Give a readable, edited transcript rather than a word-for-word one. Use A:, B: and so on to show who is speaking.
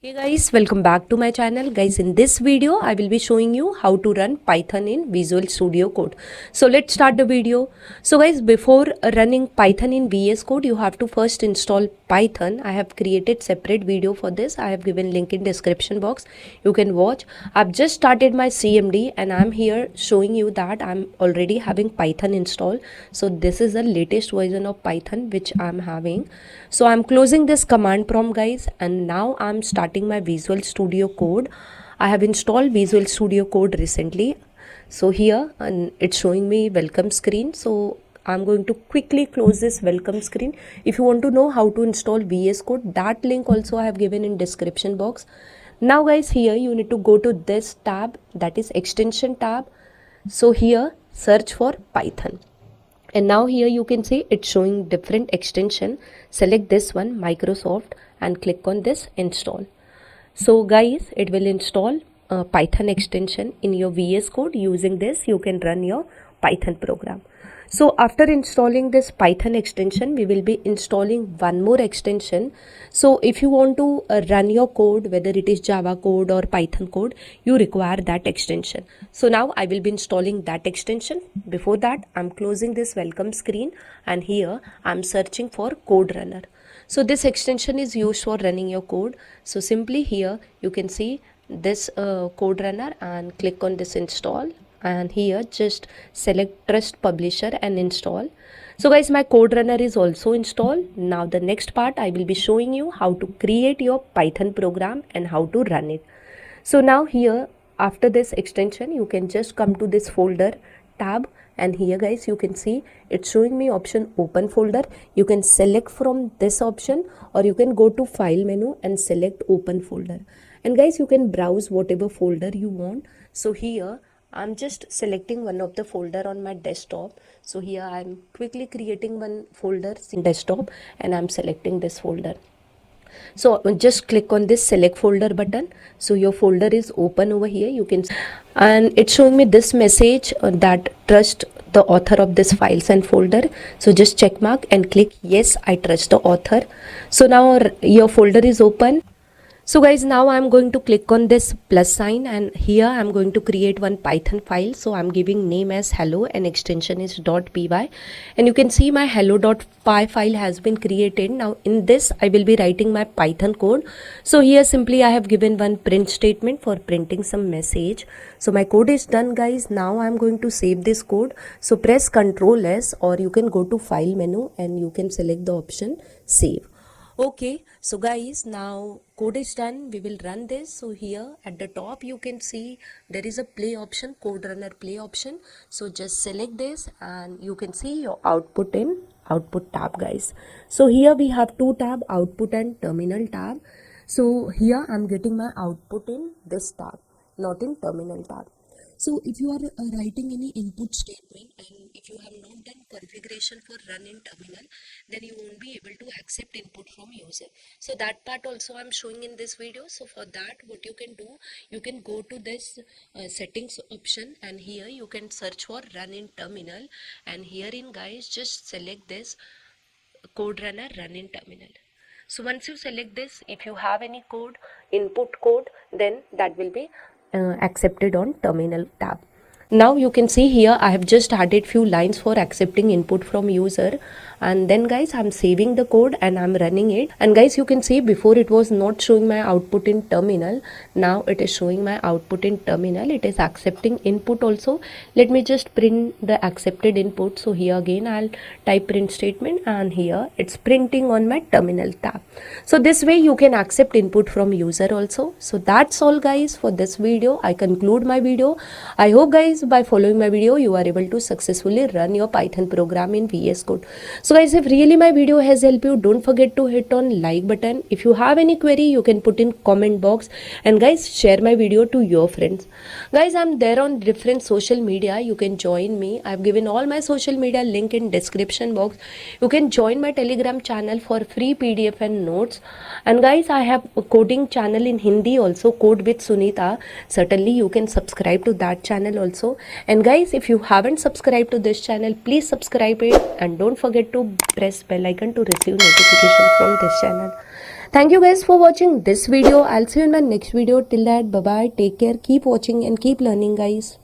A: Hey guys, welcome back to my channel. Guys, in this video I will be showing you how to run Python in Visual Studio Code. So let's start the video. So guys, before running Python in VS Code, you have to first install Python. I have created separate video for this. I have given link in description box. You can watch. I've just started my CMD and I'm here showing you that I'm already having Python installed. So this is the latest version of Python which I'm having. So I'm closing this command prompt guys, and now I'm starting my Visual Studio Code. I have installed Visual Studio Code recently. So here and it's showing me welcome screen. So I'm going to quickly close this welcome screen. If you want to know how to install VS Code, that link also I have given in description box. Now guys, here you need to go to this tab, that is extension tab. So here search for Python. And now here you can see it's showing different extension. Select this one, Microsoft, and click on this install. So guys, it will install Python extension in your VS Code. Using this you can run your Python program. So after installing this Python extension, we will be installing one more extension. So if you want to run your code, whether it is Java code or Python code, you require that extension. So now I will be installing that extension. Before that, I'm closing this welcome screen and here I'm searching for code runner. So this extension is used for running your code. So simply here you can see this code runner and click on this install. And here just select trust publisher and install. So guys, my code runner is also installed. Now the next part I will be showing you how to create your Python program and how to run it. So now here after this extension you can just come to this folder tab, and here guys you can see it's showing me option open folder. You can select from this option or you can go to file menu and select open folder, and guys you can browse whatever folder you want. So here I'm just selecting one of the folder on my desktop. So here I'm quickly creating one folder in desktop and I'm selecting this folder. So just click on this select folder button. So your folder is open over here. You can, and it's showing me this message that trust the author of this files and folder. So just check mark and click yes, I trust the author. So now your folder is open. So guys, now I'm going to click on this plus sign and here I'm going to create one Python file. So I'm giving name as hello and extension is .py, and you can see my hello.py file has been created. Now in this I will be writing my Python code. So here simply I have given one print statement for printing some message. So my code is done guys. Now I'm going to save this code. So press Ctrl S or you can go to file menu and you can select the option save. Okay, so guys, now code is done. We will run this. So here at the top you can see there is a play option, code runner play option. So just select this and you can see your output in output tab guys. So here we have two tab, output and terminal tab. So here I'm getting my output in this tab, not in terminal tab. So if you are writing any input statement and if you have not done configuration for run in terminal, then you won't be able to accept input from user. So that part also I'm showing in this video. So for that, what you can do, you can go to this settings option and here you can search for run in terminal, and herein guys just select this code runner run in terminal. So once you select this, if you have any code, input code, then that will be accepted on terminal tab. Now you can see here I have just added few lines for accepting input from user, and then guys I'm saving the code and I'm running it. And guys you can see before it was not showing my output in terminal, now it is showing my output in terminal. It is accepting input also. Let me just print the accepted input. So here again I'll type print statement and here it's printing on my terminal tab. So this way you can accept input from user also. So that's all guys for this video. I conclude my video. I hope guys by following my video you are able to successfully run your Python program in VS Code. So guys, if really my video has helped you, don't forget to hit on like button. If you have any query you can put in comment box, and guys share my video to your friends. Guys, I'm there on different social media. You can join me. I've given all my social media link in description box. You can join my Telegram channel for free PDF and notes. And guys, I have a coding channel in Hindi also, Code with Sunita. Certainly you can subscribe to that channel also. And guys, if you haven't subscribed to this channel, please subscribe it and don't forget to press bell icon to receive notification from this channel. Thank you guys for watching this video. I'll see you in my next video. Till that, bye bye, take care, keep watching and keep learning, guys.